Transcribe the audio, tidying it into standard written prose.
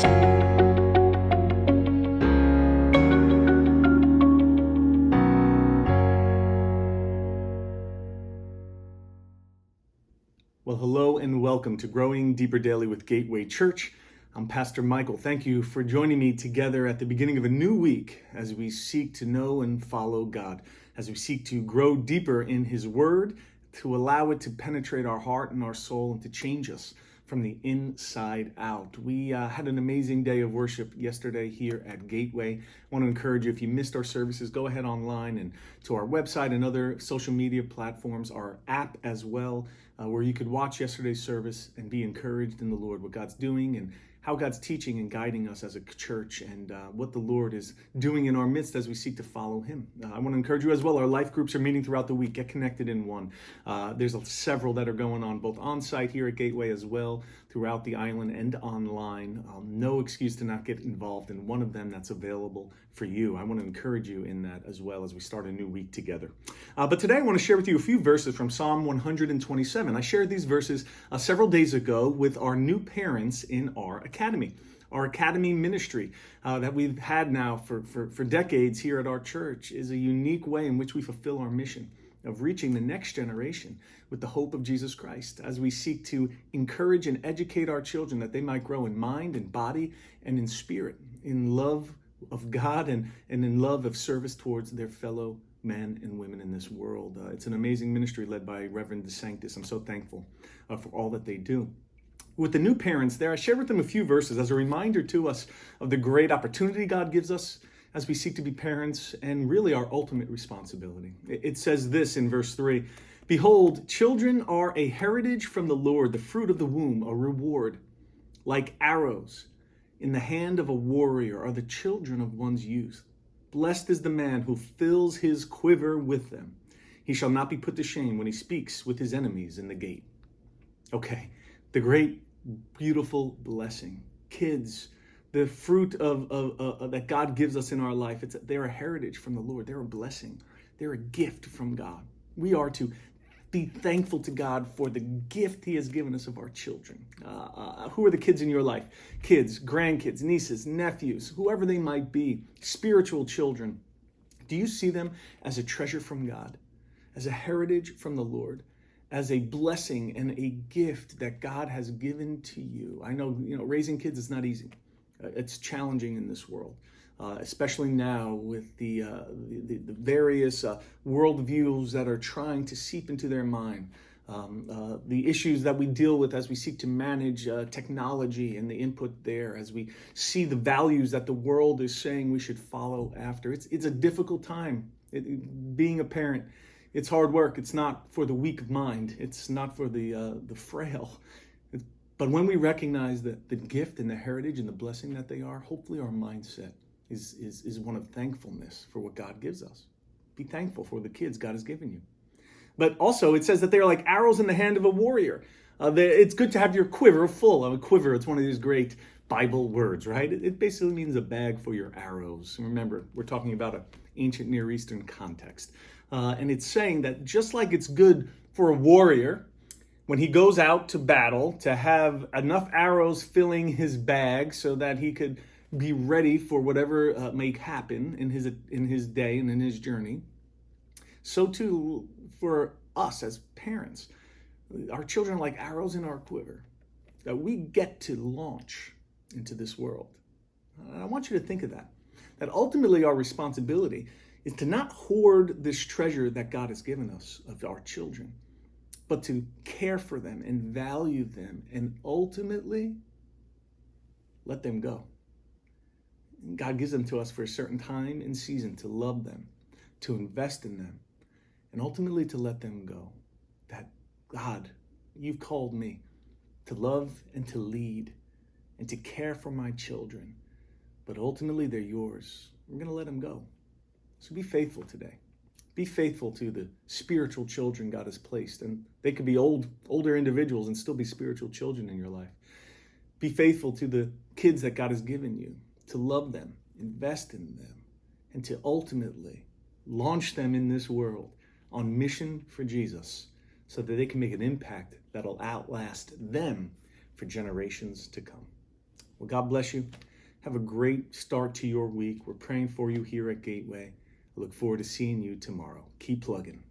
Well, hello and welcome to Growing Deeper Daily with Gateway Church. I'm Pastor Michael. Thank you for joining me together at the beginning of a new week as we seek to know and follow God, as we seek to grow deeper in His Word, to allow it to penetrate our heart and our soul and to change us from the inside out. We had an amazing day of worship yesterday here at Gateway. I want to encourage you, if you missed our services, go ahead online and to our website and other social media platforms, our app as well, where you could watch yesterday's service and be encouraged in the Lord, what God's doing and how God's teaching and guiding us as a church, and what the Lord is doing in our midst as we seek to follow Him. I want to encourage you as well. Our life groups are meeting throughout the week. Get connected in one. There's several that are going on, both on site here at Gateway as well, throughout the island and online. No excuse to not get involved in one of them that's available for you. I want to encourage you in that as well as we start a new week together. But today I want to share with you a few verses from Psalm 127. I shared these verses several days ago with our new parents in our academy. Our academy ministry that we've had now for decades here at our church is a unique way in which we fulfill our mission of reaching the next generation with the hope of Jesus Christ, as we seek to encourage and educate our children that they might grow in mind and body and in spirit, in love of God and in love of service towards their fellow men and women in this world. It's an amazing ministry led by Reverend DeSanctis. I'm so thankful for all that they do. With the new parents there, I shared with them a few verses as a reminder to us of the great opportunity God gives us as we seek to be parents, and really our ultimate responsibility. It says this in verse 3, "Behold, children are a heritage from the Lord, the fruit of the womb, a reward. Like arrows in the hand of a warrior are the children of one's youth. Blessed is the man who fills his quiver with them. He shall not be put to shame when he speaks with his enemies in the gate." Okay, the great, beautiful blessing. Kids, the fruit of that God gives us in our life, they're a heritage from the Lord. They're a blessing. They're a gift from God. We are to be thankful to God for the gift He has given us of our children. Who are the kids in your life? Kids, grandkids, nieces, nephews, whoever they might be, spiritual children. Do you see them as a treasure from God, as a heritage from the Lord, as a blessing and a gift that God has given to you? I know, raising kids is not easy. It's challenging in this world, especially now with the various worldviews that are trying to seep into their mind. The issues that we deal with as we seek to manage technology and the input there, as we see the values that the world is saying we should follow after. It's a difficult time. Being a parent, it's hard work. It's not for the weak of mind. It's not for the frail. But when we recognize that the gift and the heritage and the blessing that they are, hopefully our mindset is one of thankfulness for what God gives us. Be thankful for the kids God has given you. But also it says that they're like arrows in the hand of a warrior. It's good to have your quiver full. A quiver, it's one of these great Bible words, right? It basically means a bag for your arrows. Remember, we're talking about an ancient Near Eastern context. And it's saying that just like it's good for a warrior, when he goes out to battle, to have enough arrows filling his bag so that he could be ready for whatever may happen in his day and in his journey, so too for us as parents. Our children are like arrows in our quiver that we get to launch into this world. And I want you to think of that ultimately our responsibility is to not hoard this treasure that God has given us of our children, but to care for them and value them and ultimately let them go. God gives them to us for a certain time and season to love them, to invest in them, and ultimately to let them go. That God, you've called me to love and to lead and to care for my children, but ultimately they're yours. We're going to let them go. So be faithful today. Be faithful to the spiritual children God has placed. And they could be older individuals and still be spiritual children in your life. Be faithful to the kids that God has given you, to love them, invest in them, and to ultimately launch them in this world on mission for Jesus so that they can make an impact that'll outlast them for generations to come. Well, God bless you. Have a great start to your week. We're praying for you here at Gateway. I look forward to seeing you tomorrow. Keep plugging.